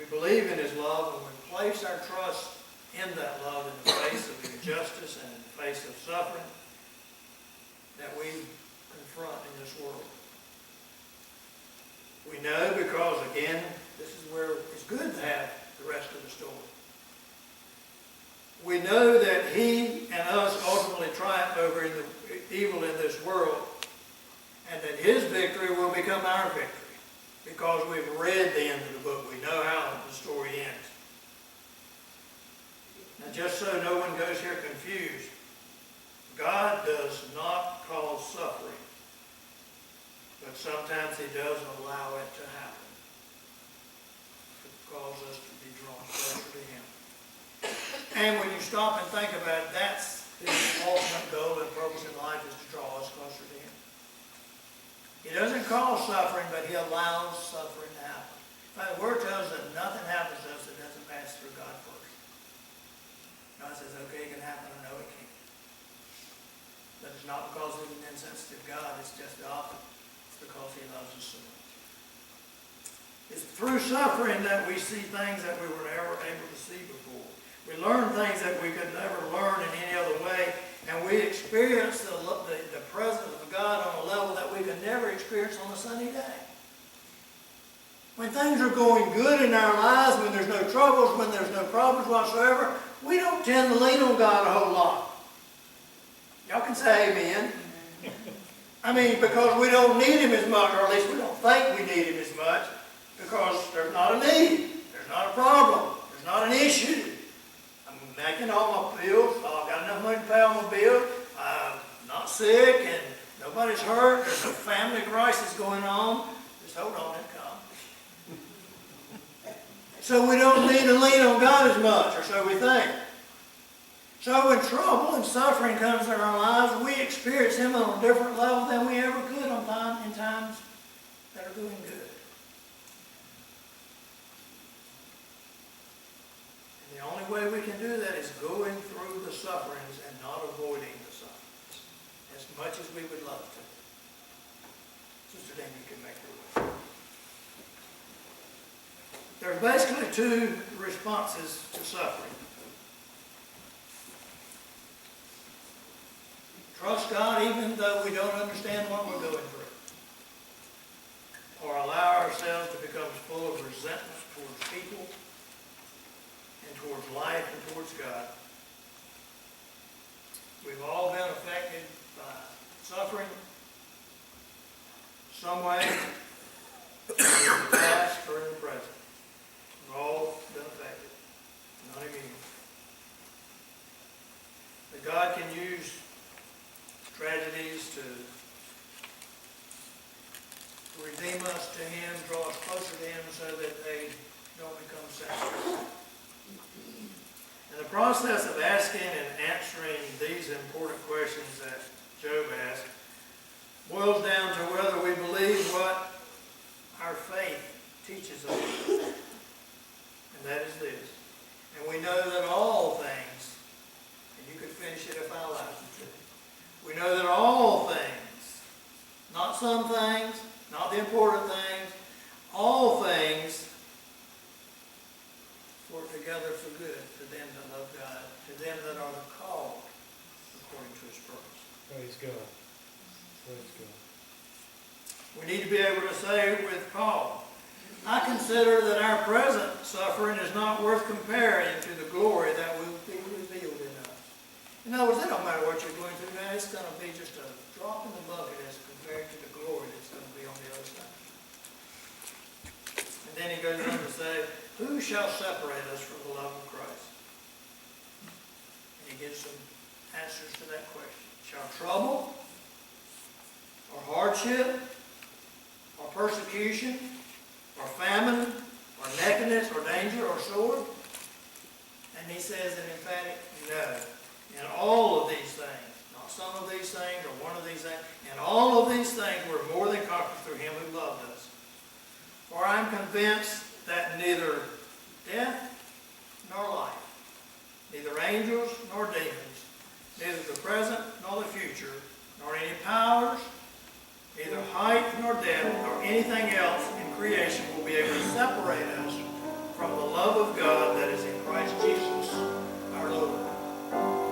we believe in His love and we place our trust in that love in the face of injustice and in the face of suffering that we confront in this world. We know because, again, this is where it's good to have the rest of the story. We know that He and us ultimately triumph over the evil in this world, and that His victory will become our victory because we've read the end of the book. We know how the story ends. Now, just so no one goes here confused, God does not cause suffering, but sometimes He does allow it to happen to cause us to be drawn closer to Him. And when you stop and think about it, that's His ultimate goal and purpose in life, is to draw us closer to Him. He doesn't cause suffering, but He allows suffering to happen. The Word tells us that nothing happens to us that doesn't pass through God first. God says, okay, it can happen, or no, it can't. But it's not because He's an insensitive God, it's just the opposite. It's because He loves us so much. It's through suffering that we see things that we were never able to see before. We learn things that we could never learn in any other way, and we experience the presence of God on a level that we could never experience on a sunny day. When things are going good in our lives, when there's no troubles, when there's no problems whatsoever, we don't tend to lean on God a whole lot. Y'all can say amen. I mean, because we don't need Him as much, or at least we don't think we need Him as much, because there's not a need, there's not a problem, there's not an issue. I'm making all my bills, I've got enough money to pay all my bills, I'm not sick, and nobody's hurt, there's no family crisis going on. Just hold on, it comes. So we don't need to lean on God as much, or so we think. So when trouble and suffering comes in our lives, we experience Him on a different level than we ever could in times that are going good. And the only way we can do that is going through the sufferings and not avoiding the sufferings as much as we would love to. Sister Dan, you can make your way. There's basically two responses to suffering. Trust God even though we don't understand what we're going through. Or allow ourselves to become full of resentment towards people and towards life and towards God. We've all been affected by suffering some way in the past or in the present. We've all been affected, not immune. But God can use tragedies to redeem us to Him, draw us closer to Him so that they don't become senseless. And the process of asking and answering these important questions that Job asked boils down to whether we believe what our faith teaches us. And that is this. And we know that all things, and you could finish it if I allowed you to, we know that all things, not some things, not the important things, all things work together for good to them that love God, to them that are called according to His purpose. Praise God. Praise God. We need to be able to say with Paul, I consider that our present suffering is not worth comparing to the glory that will be revealed in us. In other words, it don't matter what you're going through now, it's going to be just a drop in the bucket as compared to the glory that's going to be on the other side. And then he goes on to say, who shall separate us from the love of Christ? And he gives some answers to that question. Shall trouble, or hardship, or persecution, or famine, or nakedness, or danger, or sword? And he says an emphatic no. In all of these things, not some of these things or one of these things, in all of these things we're more than conquerors through Him who loved us. For I am convinced that neither death nor life, neither angels nor demons, neither the present nor the future, nor any powers, neither height nor depth, nor anything else in creation will be able to separate us from the love of God that is in Christ Jesus our Lord.